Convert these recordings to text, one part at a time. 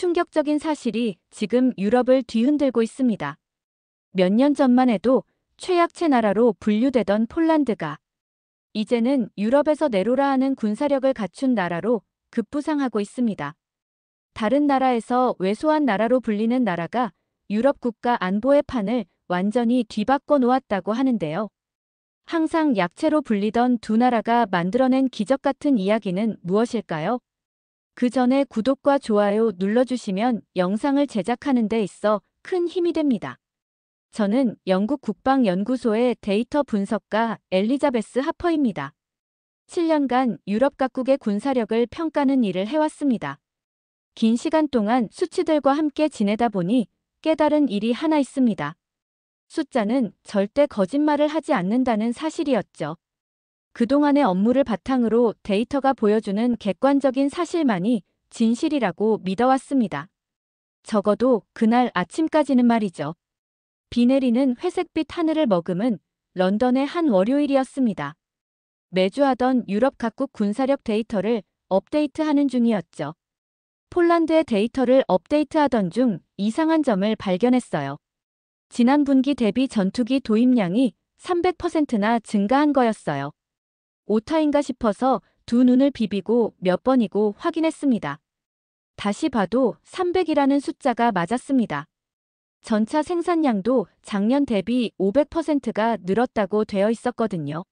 충격적인 사실이 지금 유럽을 뒤흔들고 있습니다. 몇 년 전만 해도 최약체 나라로 분류되던 폴란드가 이제는 유럽에서 내로라 하는 군사력을 갖춘 나라로 급부상하고 있습니다. 다른 나라에서 왜소한 나라로 불리는 나라가 유럽 국가 안보의 판을 완전히 뒤바꿔 놓았다고 하는데요. 항상 약체로 불리던 두 나라가 만들어낸 기적 같은 이야기는 무엇일까요? 그 전에 구독과 좋아요 눌러주시면 영상을 제작하는 데 있어 큰 힘이 됩니다. 저는 영국 국방연구소의 데이터 분석가 엘리자베스 하퍼입니다. 7년간 유럽 각국의 군사력을 평가하는 일을 해왔습니다. 긴 시간 동안 수치들과 함께 지내다 보니 깨달은 일이 하나 있습니다. 숫자는 절대 거짓말을 하지 않는다는 사실이었죠. 그동안의 업무를 바탕으로 데이터가 보여주는 객관적인 사실만이 진실이라고 믿어왔습니다. 적어도 그날 아침까지는 말이죠. 비 내리는 회색빛 하늘을 머금은 런던의 한 월요일이었습니다. 매주 하던 유럽 각국 군사력 데이터를 업데이트하는 중이었죠. 폴란드의 데이터를 업데이트하던 중 이상한 점을 발견했어요. 지난 분기 대비 전투기 도입량이 300%나 증가한 거였어요. 오타인가 싶어서 두 눈을 비비고 몇 번이고 확인했습니다. 다시 봐도 300이라는 숫자가 맞았습니다. 전차 생산량도 작년 대비 500%가 늘었다고 되어 있었거든요.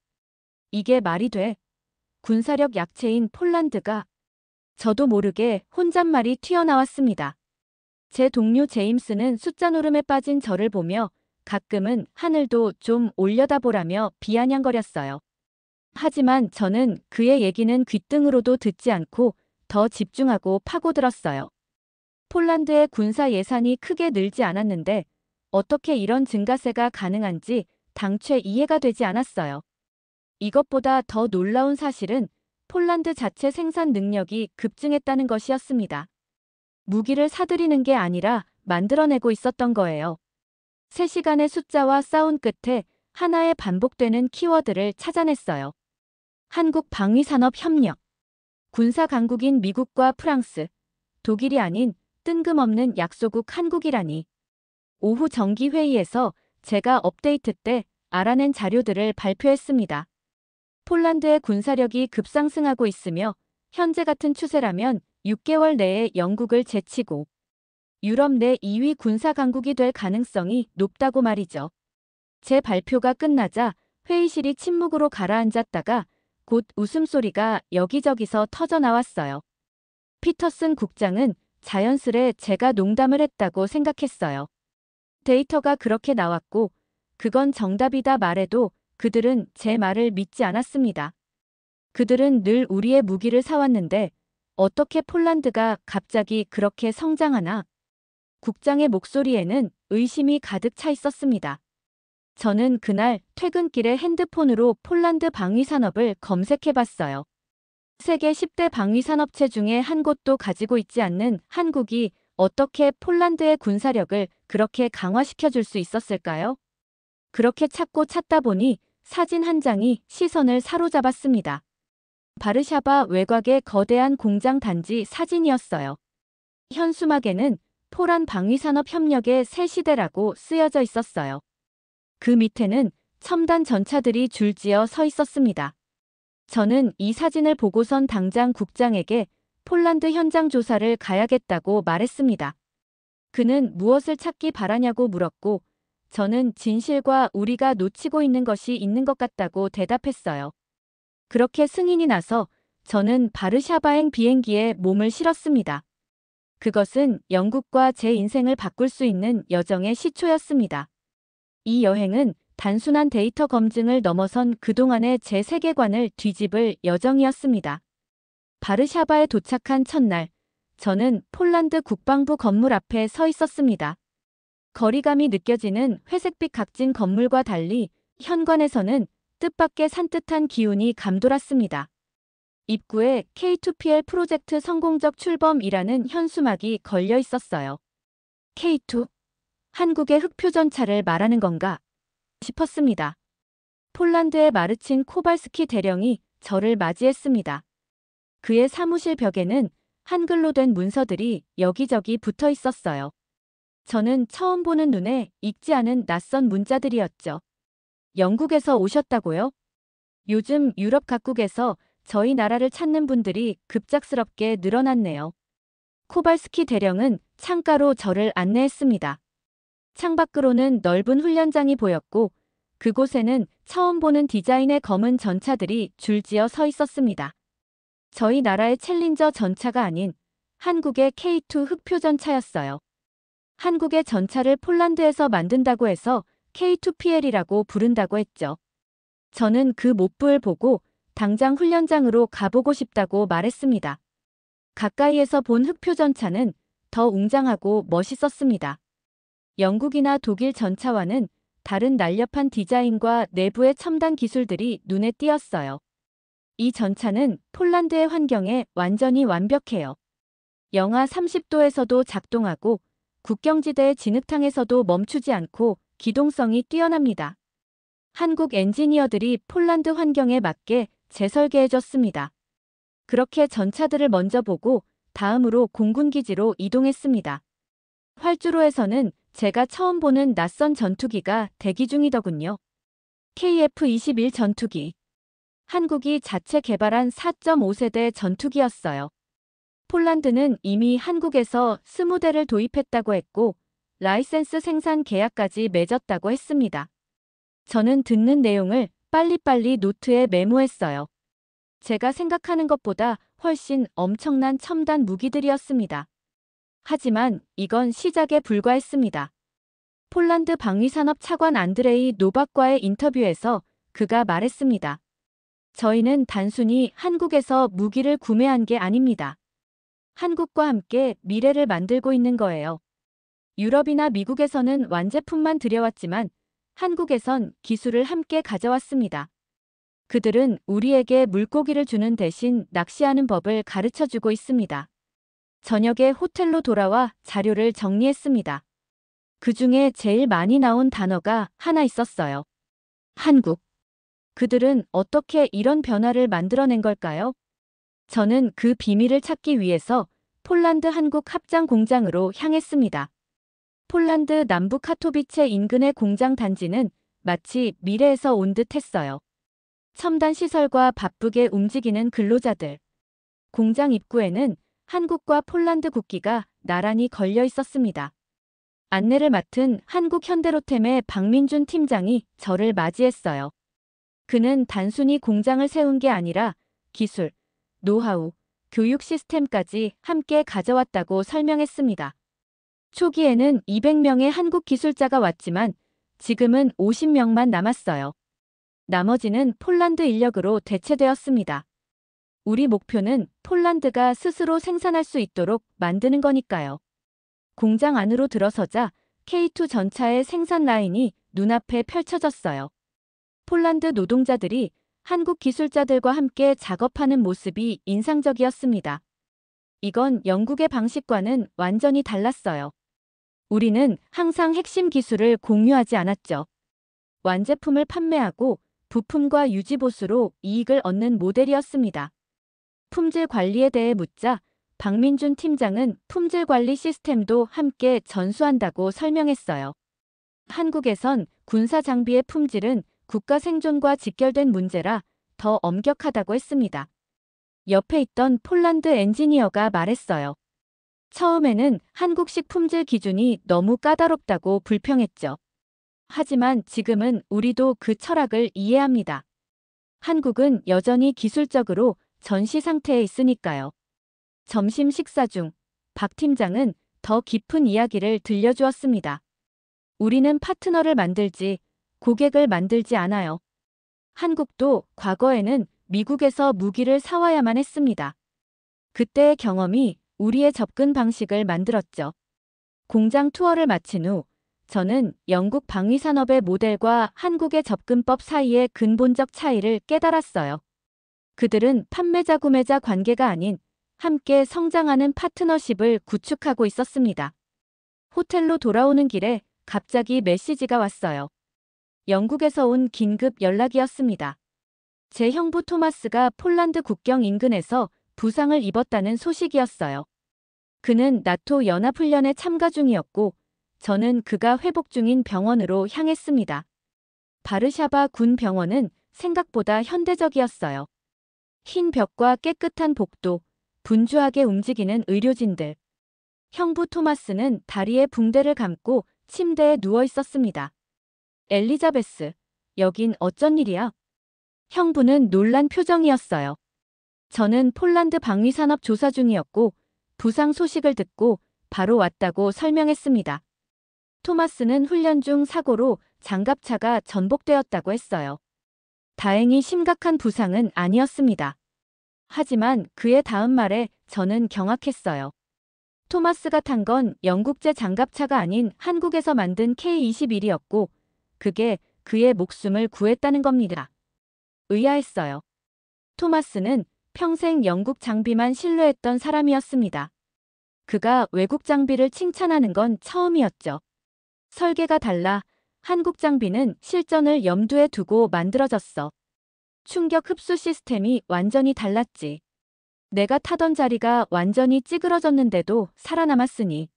이게 말이 돼? 군사력 약체인 폴란드가 저도 모르게 혼잣말이 튀어나왔습니다. 제 동료 제임스는 숫자 노름에 빠진 저를 보며 가끔은 하늘도 좀 올려다보라며 비아냥거렸어요. 하지만 저는 그의 얘기는 귓등으로도 듣지 않고 더 집중하고 파고들었어요. 폴란드의 군사 예산이 크게 늘지 않았는데 어떻게 이런 증가세가 가능한지 당최 이해가 되지 않았어요. 이것보다 더 놀라운 사실은 폴란드 자체 생산 능력이 급증했다는 것이었습니다. 무기를 사들이는 게 아니라 만들어내고 있었던 거예요. 3시간의 숫자와 싸운 끝에 하나의 반복되는 키워드를 찾아냈어요. 한국 방위산업협력. 군사 강국인 미국과 프랑스, 독일이 아닌 뜬금없는 약소국 한국이라니. 오후 정기회의에서 제가 업데이트 때 알아낸 자료들을 발표했습니다. 폴란드의 군사력이 급상승하고 있으며 현재 같은 추세라면 6개월 내에 영국을 제치고 유럽 내 2위 군사 강국이 될 가능성이 높다고 말이죠. 제 발표가 끝나자 회의실이 침묵으로 가라앉았다가 곧 웃음소리가 여기저기서 터져나왔어요. 피터슨 국장은 자연스레 제가 농담을 했다고 생각했어요. 데이터가 그렇게 나왔고 그건 정답이다 말해도 그들은 제 말을 믿지 않았습니다. 그들은 늘 우리의 무기를 사왔는데 어떻게 폴란드가 갑자기 그렇게 성장하나? 국장의 목소리에는 의심이 가득 차 있었습니다. 저는 그날 퇴근길에 핸드폰으로 폴란드 방위산업을 검색해봤어요. 세계 10대 방위산업체 중에 한 곳도 가지고 있지 않는 한국이 어떻게 폴란드의 군사력을 그렇게 강화시켜줄 수 있었을까요? 그렇게 찾다 보니 사진 한 장이 시선을 사로잡았습니다. 바르샤바 외곽의 거대한 공장 단지 사진이었어요. 현수막에는 포란 방위산업 협력의 새 시대라고 쓰여져 있었어요. 그 밑에는 첨단 전차들이 줄지어 서 있었습니다. 저는 이 사진을 보고선 당장 국장에게 폴란드 현장 조사를 가야겠다고 말했습니다. 그는 무엇을 찾기 바라냐고 물었고 저는 진실과 우리가 놓치고 있는 것이 있는 것 같다고 대답했어요. 그렇게 승인이 나서 저는 바르샤바행 비행기에 몸을 실었습니다. 그것은 영국과 제 인생을 바꿀 수 있는 여정의 시초였습니다. 이 여행은 단순한 데이터 검증을 넘어선 그동안의 제 세계관을 뒤집을 여정이었습니다. 바르샤바에 도착한 첫날, 저는 폴란드 국방부 건물 앞에 서 있었습니다. 거리감이 느껴지는 회색빛 각진 건물과 달리 현관에서는 뜻밖의 산뜻한 기운이 감돌았습니다. 입구에 K2PL 프로젝트 성공적 출범이라는 현수막이 걸려 있었어요. K2? 한국의 흑표전차를 말하는 건가 싶었습니다. 폴란드의 마르친 코발스키 대령이 저를 맞이했습니다. 그의 사무실 벽에는 한글로 된 문서들이 여기저기 붙어 있었어요. 저는 처음 보는 눈에 익지 않은 낯선 문자들이었죠. 영국에서 오셨다고요? 요즘 유럽 각국에서 저희 나라를 찾는 분들이 급작스럽게 늘어났네요. 코발스키 대령은 창가로 저를 안내했습니다. 창밖으로는 넓은 훈련장이 보였고 그곳에는 처음 보는 디자인의 검은 전차들이 줄지어 서 있었습니다. 저희 나라의 챌린저 전차가 아닌 한국의 K2 흑표 전차였어요. 한국의 전차를 폴란드에서 만든다고 해서 K2PL이라고 부른다고 했죠. 저는 그 몹부를 보고 당장 훈련장으로 가보고 싶다고 말했습니다. 가까이에서 본 흑표 전차는 더 웅장하고 멋있었습니다. 영국이나 독일 전차와는 다른 날렵한 디자인과 내부의 첨단 기술들이 눈에 띄었어요. 이 전차는 폴란드의 환경에 완전히 완벽해요. 영하 30도에서도 작동하고 국경지대의 진흙탕에서도 멈추지 않고 기동성이 뛰어납니다. 한국 엔지니어들이 폴란드 환경에 맞게 재설계해줬습니다. 그렇게 전차들을 먼저 보고 다음으로 공군기지로 이동했습니다. 활주로에서는 제가 처음 보는 낯선 전투기가 대기 중이더군요. KF-21 전투기. 한국이 자체 개발한 4.5세대 전투기였어요. 폴란드는 이미 한국에서 20대를 도입했다고 했고 라이센스 생산 계약까지 맺었다고 했습니다. 저는 듣는 내용을 빨리빨리 노트에 메모했어요. 제가 생각하는 것보다 훨씬 엄청난 첨단 무기들이었습니다. 하지만 이건 시작에 불과했습니다. 폴란드 방위산업 차관 안드레이 노박과의 인터뷰에서 그가 말했습니다. 저희는 단순히 한국에서 무기를 구매한 게 아닙니다. 한국과 함께 미래를 만들고 있는 거예요. 유럽이나 미국에서는 완제품만 들여왔지만 한국에선 기술을 함께 가져왔습니다. 그들은 우리에게 물고기를 주는 대신 낚시하는 법을 가르쳐주고 있습니다. 저녁에 호텔로 돌아와 자료를 정리했습니다. 그 중에 제일 많이 나온 단어가 하나 있었어요. 한국. 그들은 어떻게 이런 변화를 만들어낸 걸까요? 저는 그 비밀을 찾기 위해서 폴란드 한국 합장 공장으로 향했습니다. 폴란드 남부 카토비체 인근의 공장 단지는 마치 미래에서 온 듯 했어요. 첨단 시설과 바쁘게 움직이는 근로자들. 공장 입구에는 한국과 폴란드 국기가 나란히 걸려 있었습니다. 안내를 맡은 한국현대로템의 박민준 팀장이 저를 맞이했어요. 그는 단순히 공장을 세운 게 아니라 기술, 노하우, 교육 시스템까지 함께 가져왔다고 설명했습니다. 초기에는 200명의 한국 기술자가 왔지만 지금은 50명만 남았어요. 나머지는 폴란드 인력으로 대체되었습니다. 우리 목표는 폴란드가 스스로 생산할 수 있도록 만드는 거니까요. 공장 안으로 들어서자 K2 전차의 생산 라인이 눈앞에 펼쳐졌어요. 폴란드 노동자들이 한국 기술자들과 함께 작업하는 모습이 인상적이었습니다. 이건 영국의 방식과는 완전히 달랐어요. 우리는 항상 핵심 기술을 공유하지 않았죠. 완제품을 판매하고 부품과 유지보수로 이익을 얻는 모델이었습니다. 품질 관리에 대해 묻자 박민준 팀장은 품질 관리 시스템도 함께 전수한다고 설명했어요. 한국에선 군사 장비의 품질은 국가 생존과 직결된 문제라 더 엄격하다고 했습니다. 옆에 있던 폴란드 엔지니어가 말했어요. 처음에는 한국식 품질 기준이 너무 까다롭다고 불평했죠. 하지만 지금은 우리도 그 철학을 이해합니다. 한국은 여전히 기술적으로 전시 상태에 있으니까요. 점심 식사 중 박 팀장은 더 깊은 이야기를 들려주었습니다. 우리는 파트너를 만들지 고객을 만들지 않아요. 한국도 과거에는 미국에서 무기를 사와야만 했습니다. 그때의 경험이 우리의 접근 방식을 만들었죠. 공장 투어를 마친 후 저는 영국 방위산업의 모델과 한국의 접근법 사이의 근본적 차이를 깨달았어요. 그들은 판매자 구매자 관계가 아닌 함께 성장하는 파트너십을 구축하고 있었습니다. 호텔로 돌아오는 길에 갑자기 메시지가 왔어요. 영국에서 온 긴급 연락이었습니다. 제 형부 토마스가 폴란드 국경 인근에서 부상을 입었다는 소식이었어요. 그는 나토 연합훈련에 참가 중이었고 저는 그가 회복 중인 병원으로 향했습니다. 바르샤바 군 병원은 생각보다 현대적이었어요. 흰 벽과 깨끗한 복도, 분주하게 움직이는 의료진들. 형부 토마스는 다리에 붕대를 감고 침대에 누워 있었습니다. 엘리자베스, 여긴 어쩐 일이야? 형부는 놀란 표정이었어요. 저는 폴란드 방위산업 조사 중이었고 부상 소식을 듣고 바로 왔다고 설명했습니다. 토마스는 훈련 중 사고로 장갑차가 전복되었다고 했어요. 다행히 심각한 부상은 아니었습니다. 하지만 그의 다음 말에 저는 경악했어요. 토마스가 탄 건 영국제 장갑차가 아닌 한국에서 만든 K-21이었고 그게 그의 목숨을 구했다는 겁니다. 의아했어요. 토마스는 평생 영국 장비만 신뢰했던 사람이었습니다. 그가 외국 장비를 칭찬하는 건 처음이었죠. 설계가 달라 한국 장비는 실전을 염두에 두고 만들어졌어. 충격 흡수 시스템이 완전히 달랐지. 내가 타던 자리가 완전히 찌그러졌는데도 살아남았으니.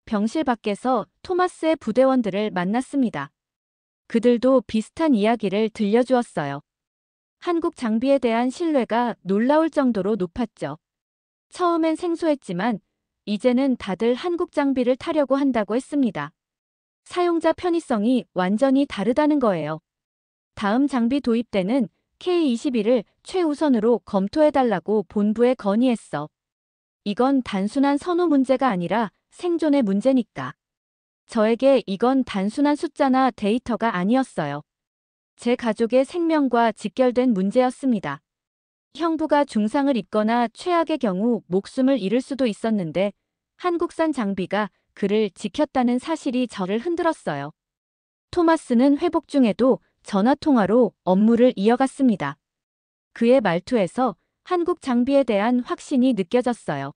병실 밖에서 토마스의 부대원들을 만났습니다. 그들도 비슷한 이야기를 들려주었어요. 한국 장비에 대한 신뢰가 놀라울 정도로 높았죠. 처음엔 생소했지만 이제는 다들 한국 장비를 타려고 한다고 했습니다. 사용자 편의성이 완전히 다르다는 거예요. 다음 장비 도입 때는 K-21을 최우선으로 검토해달라고 본부에 건의했어. 이건 단순한 선호 문제가 아니라 생존의 문제니까. 저에게 이건 단순한 숫자나 데이터가 아니었어요. 제 가족의 생명과 직결된 문제였습니다. 형부가 중상을 입거나 최악의 경우 목숨을 잃을 수도 있었는데 한국산 장비가 그를 지켰다는 사실이 저를 흔들었어요. 토마스는 회복 중에도 전화통화로 업무를 이어갔습니다. 그의 말투에서 한국 장비에 대한 확신이 느껴졌어요.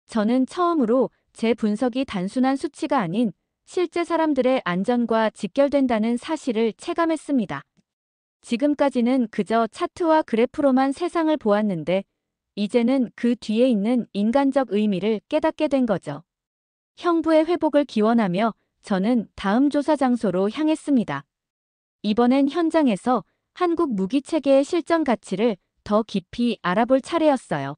저는 처음으로 제 분석이 단순한 수치가 아닌 실제 사람들의 안전과 직결된다는 사실을 체감했습니다. 지금까지는 그저 차트와 그래프로만 세상을 보았는데 이제는 그 뒤에 있는 인간적 의미를 깨닫게 된 거죠. 형부의 회복을 기원하며 저는 다음 조사 장소로 향했습니다. 이번엔 현장에서 한국 무기체계의 실전 가치를 더 깊이 알아볼 차례였어요.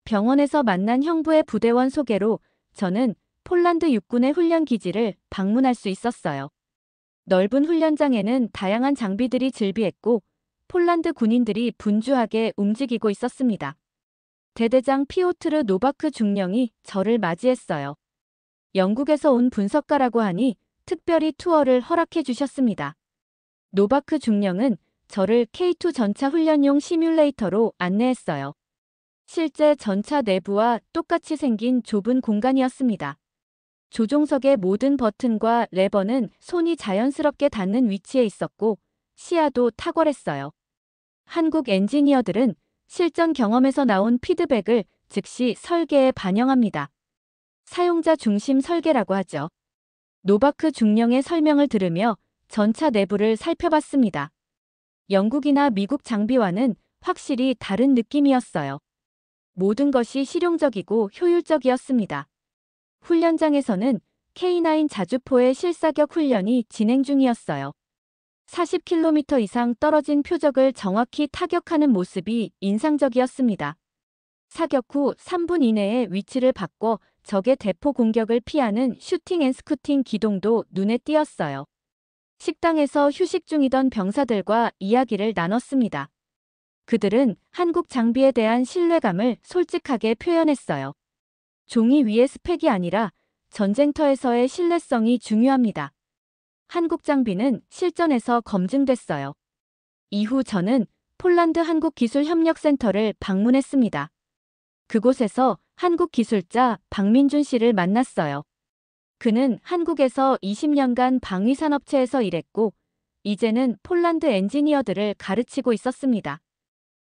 병원에서 만난 형부의 부대원 소개로 저는 폴란드 육군의 훈련 기지를 방문할 수 있었어요. 넓은 훈련장에는 다양한 장비들이 즐비했고 폴란드 군인들이 분주하게 움직이고 있었습니다. 대대장 피오트르 노바크 중령이 저를 맞이했어요. 영국에서 온 분석가라고 하니 특별히 투어를 허락해 주셨습니다. 노바크 중령은 저를 K2 전차 훈련용 시뮬레이터로 안내했어요. 실제 전차 내부와 똑같이 생긴 좁은 공간이었습니다. 조종석의 모든 버튼과 레버는 손이 자연스럽게 닿는 위치에 있었고 시야도 탁월했어요. 한국 엔지니어들은 실전 경험에서 나온 피드백을 즉시 설계에 반영합니다. 사용자 중심 설계라고 하죠. 노바크 중령의 설명을 들으며 전차 내부를 살펴봤습니다. 영국이나 미국 장비와는 확실히 다른 느낌이었어요. 모든 것이 실용적이고 효율적이었습니다. 훈련장에서는 K9 자주포의 실사격 훈련이 진행 중이었어요. 40km 이상 떨어진 표적을 정확히 타격하는 모습이 인상적이었습니다. 사격 후 3분 이내에 위치를 바꿔 적의 대포 공격을 피하는 슈팅 앤 스쿠팅 기동도 눈에 띄었어요. 식당에서 휴식 중이던 병사들과 이야기를 나눴습니다. 그들은 한국 장비에 대한 신뢰감을 솔직하게 표현했어요. 종이 위의 스펙이 아니라 전쟁터에서의 신뢰성이 중요합니다. 한국 장비는 실전에서 검증됐어요. 이후 저는 폴란드 한국기술협력센터를 방문했습니다. 그곳에서 한국 기술자 박민준 씨를 만났어요. 그는 한국에서 20년간 방위산업체에서 일했고 이제는 폴란드 엔지니어들을 가르치고 있었습니다.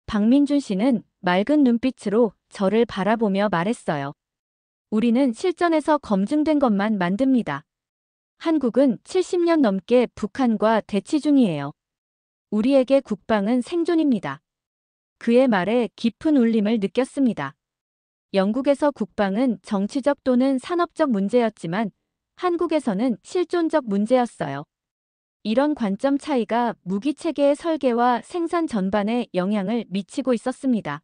박민준 씨는 맑은 눈빛으로 저를 바라보며 말했어요. 우리는 실전에서 검증된 것만 만듭니다. 한국은 70년 넘게 북한과 대치 중이에요. 우리에게 국방은 생존입니다. 그의 말에 깊은 울림을 느꼈습니다. 영국에서 국방은 정치적 또는 산업적 문제였지만 한국에서는 실존적 문제였어요. 이런 관점 차이가 무기 체계의 설계와 생산 전반에 영향을 미치고 있었습니다.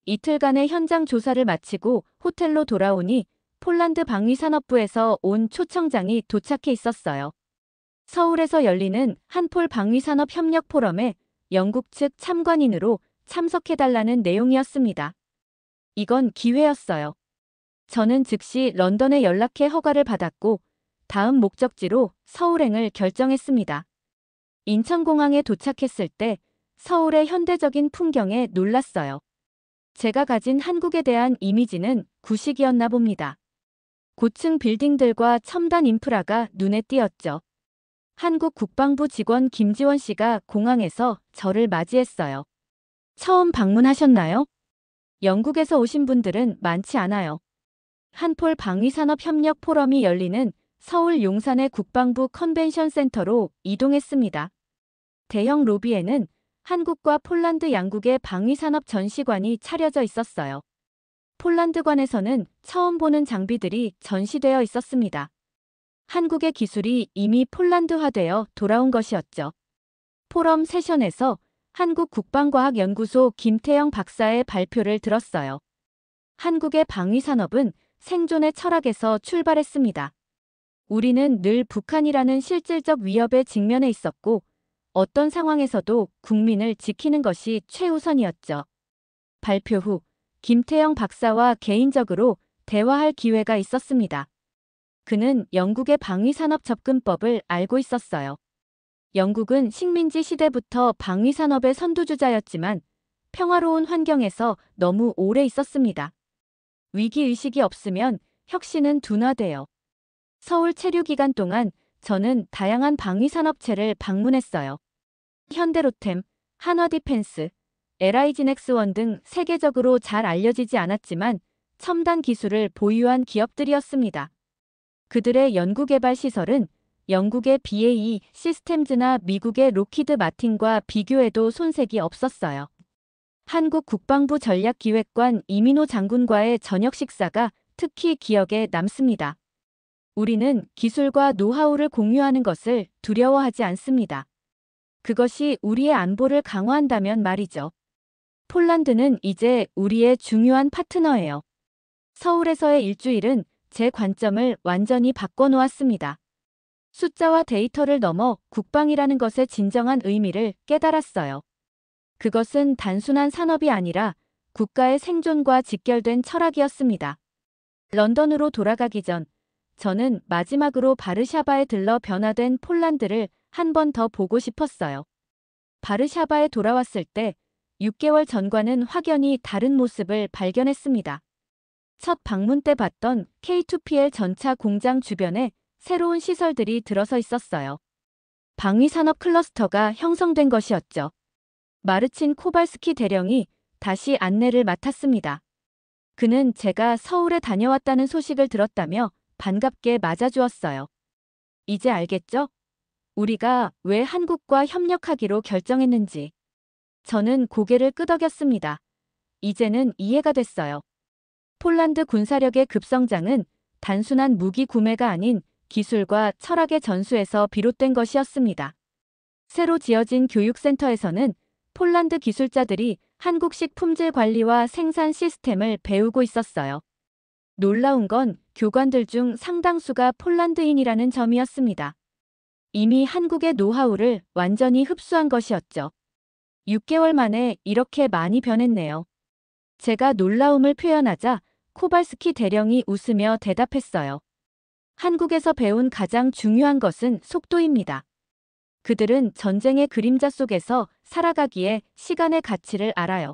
이틀간의 현장 조사를 마치고 호텔로 돌아오니 폴란드 방위산업부에서 온 초청장이 도착해 있었어요. 서울에서 열리는 한폴 방위산업 협력 포럼에 영국 측 참관인으로 참석해달라는 내용이었습니다. 이건 기회였어요. 저는 즉시 런던에 연락해 허가를 받았고 다음 목적지로 서울행을 결정했습니다. 인천공항에 도착했을 때 서울의 현대적인 풍경에 놀랐어요. 제가 가진 한국에 대한 이미지는 구식이었나 봅니다. 고층 빌딩들과 첨단 인프라가 눈에 띄었죠. 한국 국방부 직원 김지원 씨가 공항에서 저를 맞이했어요. 처음 방문하셨나요? 영국에서 오신 분들은 많지 않아요. 한폴 방위산업협력 포럼이 열리는 서울 용산의 국방부 컨벤션 센터로 이동했습니다. 대형 로비에는 한국과 폴란드 양국의 방위산업 전시관이 차려져 있었어요. 폴란드관에서는 처음 보는 장비들이 전시되어 있었습니다. 한국의 기술이 이미 폴란드화되어 돌아온 것이었죠. 포럼 세션에서 한국국방과학연구소 김태영 박사의 발표를 들었어요. 한국의 방위산업은 생존의 철학에서 출발했습니다. 우리는 늘 북한이라는 실질적 위협에 직면해 있었고 어떤 상황에서도 국민을 지키는 것이 최우선이었죠. 발표 후 김태영 박사와 개인적으로 대화할 기회가 있었습니다. 그는 영국의 방위산업 접근법을 알고 있었어요. 영국은 식민지 시대부터 방위산업의 선두주자였지만 평화로운 환경에서 너무 오래 있었습니다. 위기의식이 없으면 혁신은 둔화돼요. 서울 체류 기간 동안 저는 다양한 방위산업체를 방문했어요. 현대로템, 한화디펜스, LI지넥스원 등 세계적으로 잘 알려지지 않았지만 첨단 기술을 보유한 기업들이었습니다. 그들의 연구개발 시설은 영국의 BAE 시스템즈나 미국의 로키드 마틴과 비교해도 손색이 없었어요. 한국 국방부 전략기획관 이민호 장군과의 저녁 식사가 특히 기억에 남습니다. 우리는 기술과 노하우를 공유하는 것을 두려워하지 않습니다. 그것이 우리의 안보를 강화한다면 말이죠. 폴란드는 이제 우리의 중요한 파트너예요. 서울에서의 일주일은 제 관점을 완전히 바꿔놓았습니다. 숫자와 데이터를 넘어 국방이라는 것의 진정한 의미를 깨달았어요. 그것은 단순한 산업이 아니라 국가의 생존과 직결된 철학이었습니다. 런던으로 돌아가기 전 저는 마지막으로 바르샤바에 들러 변화된 폴란드를 한 번 더 보고 싶었어요. 바르샤바에 돌아왔을 때 6개월 전과는 확연히 다른 모습을 발견했습니다. 첫 방문 때 봤던 K2PL 전차 공장 주변에 새로운 시설들이 들어서 있었어요. 방위산업 클러스터가 형성된 것이었죠. 마르친 코발스키 대령이 다시 안내를 맡았습니다. 그는 제가 서울에 다녀왔다는 소식을 들었다며 반갑게 맞아주었어요. 이제 알겠죠? 우리가 왜 한국과 협력하기로 결정했는지. 저는 고개를 끄덕였습니다. 이제는 이해가 됐어요. 폴란드 군사력의 급성장은 단순한 무기 구매가 아닌 기술과 철학의 전수에서 비롯된 것이었습니다. 새로 지어진 교육센터에서는 폴란드 기술자들이 한국식 품질 관리와 생산 시스템을 배우고 있었어요. 놀라운 건 교관들 중 상당수가 폴란드인이라는 점이었습니다. 이미 한국의 노하우를 완전히 흡수한 것이었죠. 6개월 만에 이렇게 많이 변했네요. 제가 놀라움을 표현하자 코발스키 대령이 웃으며 대답했어요. 한국에서 배운 가장 중요한 것은 속도입니다. 그들은 전쟁의 그림자 속에서 살아가기에 시간의 가치를 알아요.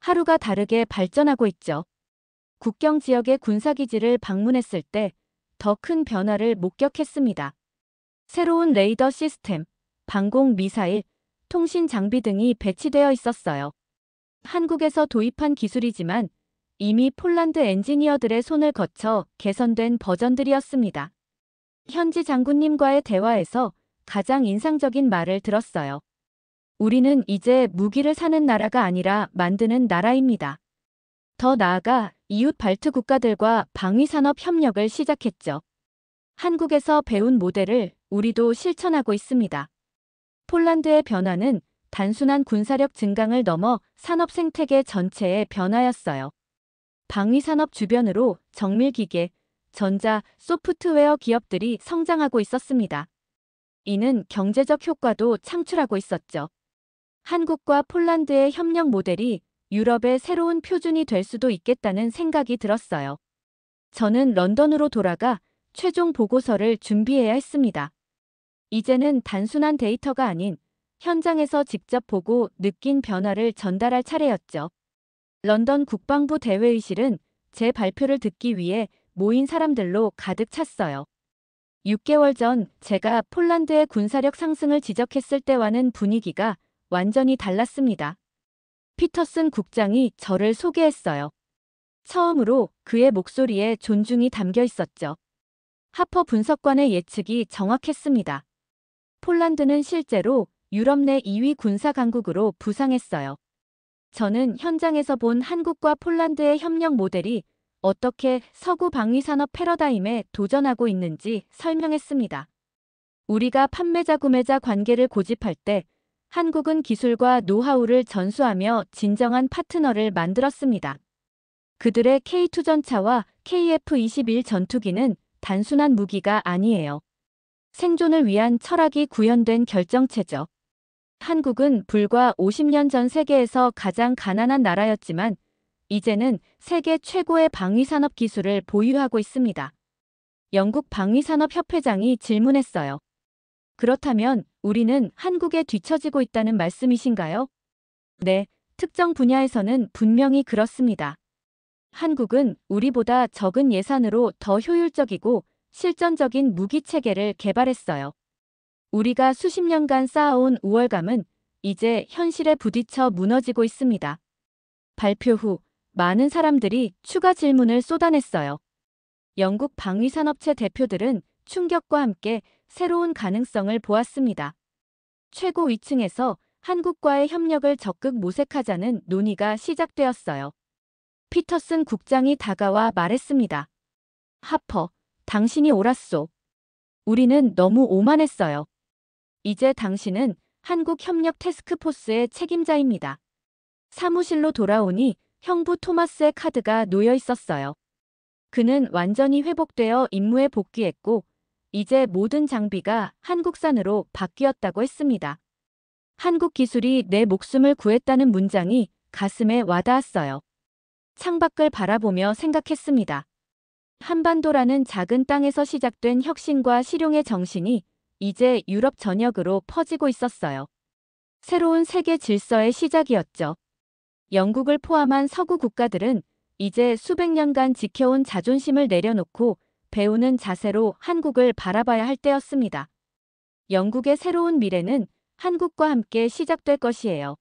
하루가 다르게 발전하고 있죠. 국경 지역의 군사기지를 방문했을 때 더 큰 변화를 목격했습니다. 새로운 레이더 시스템, 방공 미사일, 통신 장비 등이 배치되어 있었어요. 한국에서 도입한 기술이지만 이미 폴란드 엔지니어들의 손을 거쳐 개선된 버전들이었습니다. 현지 장군님과의 대화에서 가장 인상적인 말을 들었어요. 우리는 이제 무기를 사는 나라가 아니라 만드는 나라입니다. 더 나아가 이웃 발트 국가들과 방위산업 협력을 시작했죠. 한국에서 배운 모델을 우리도 실천하고 있습니다. 폴란드의 변화는 단순한 군사력 증강을 넘어 산업 생태계 전체의 변화였어요. 방위산업 주변으로 정밀기계, 전자, 소프트웨어 기업들이 성장하고 있었습니다. 이는 경제적 효과도 창출하고 있었죠. 한국과 폴란드의 협력 모델이 유럽의 새로운 표준이 될 수도 있겠다는 생각이 들었어요. 저는 런던으로 돌아가 최종 보고서를 준비해야 했습니다. 이제는 단순한 데이터가 아닌 현장에서 직접 보고 느낀 변화를 전달할 차례였죠. 런던 국방부 대회의실은 제 발표를 듣기 위해 모인 사람들로 가득 찼어요. 6개월 전 제가 폴란드의 군사력 상승을 지적했을 때와는 분위기가 완전히 달랐습니다. 피터슨 국장이 저를 소개했어요. 처음으로 그의 목소리에 존중이 담겨 있었죠. 하퍼 분석관의 예측이 정확했습니다. 폴란드는 실제로 유럽 내 2위 군사 강국으로 부상했어요. 저는 현장에서 본 한국과 폴란드의 협력 모델이 어떻게 서구 방위산업 패러다임에 도전하고 있는지 설명했습니다. 우리가 판매자 구매자 관계를 고집할 때 한국은 기술과 노하우를 전수하며 진정한 파트너를 만들었습니다. 그들의 K2 전차와 KF-21 전투기는 단순한 무기가 아니에요. 생존을 위한 철학이 구현된 결정체죠. 한국은 불과 50년 전 세계에서 가장 가난한 나라였지만 이제는 세계 최고의 방위산업 기술을 보유하고 있습니다. 영국 방위산업협회장이 질문했어요. 그렇다면 우리는 한국에 뒤처지고 있다는 말씀이신가요? 네, 특정 분야에서는 분명히 그렇습니다. 한국은 우리보다 적은 예산으로 더 효율적이고 실전적인 무기 체계를 개발했어요. 우리가 수십 년간 쌓아온 우월감은 이제 현실에 부딪혀 무너지고 있습니다. 발표 후 많은 사람들이 추가 질문을 쏟아냈어요. 영국 방위산업체 대표들은 충격과 함께 새로운 가능성을 보았습니다. 최고 위층에서 한국과의 협력을 적극 모색하자는 논의가 시작되었어요. 피터슨 국장이 다가와 말했습니다. 하퍼, 당신이 옳았소. 우리는 너무 오만했어요. 이제 당신은 한국협력 태스크포스의 책임자입니다. 사무실로 돌아오니 형부 토마스의 카드가 놓여 있었어요. 그는 완전히 회복되어 임무에 복귀했고 이제 모든 장비가 한국산으로 바뀌었다고 했습니다. 한국 기술이 내 목숨을 구했다는 문장이 가슴에 와닿았어요. 창밖을 바라보며 생각했습니다. 한반도라는 작은 땅에서 시작된 혁신과 실용의 정신이 이제 유럽 전역으로 퍼지고 있었어요. 새로운 세계 질서의 시작이었죠. 영국을 포함한 서구 국가들은 이제 수백 년간 지켜온 자존심을 내려놓고 배우는 자세로 한국을 바라봐야 할 때였습니다. 영국의 새로운 미래는 한국과 함께 시작될 것이에요.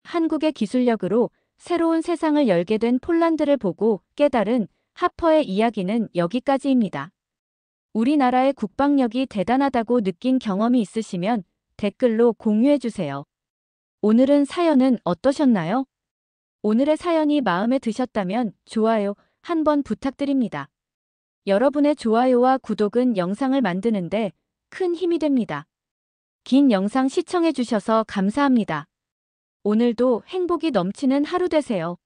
한국의 기술력으로 새로운 세상을 열게 된 폴란드를 보고 깨달은 하퍼의 이야기는 여기까지입니다. 우리나라의 국방력이 대단하다고 느낀 경험이 있으시면 댓글로 공유해주세요. 오늘은 사연은 어떠셨나요? 오늘의 사연이 마음에 드셨다면 좋아요 한번 부탁드립니다. 여러분의 좋아요와 구독은 영상을 만드는데 큰 힘이 됩니다. 긴 영상 시청해주셔서 감사합니다. 오늘도 행복이 넘치는 하루 되세요.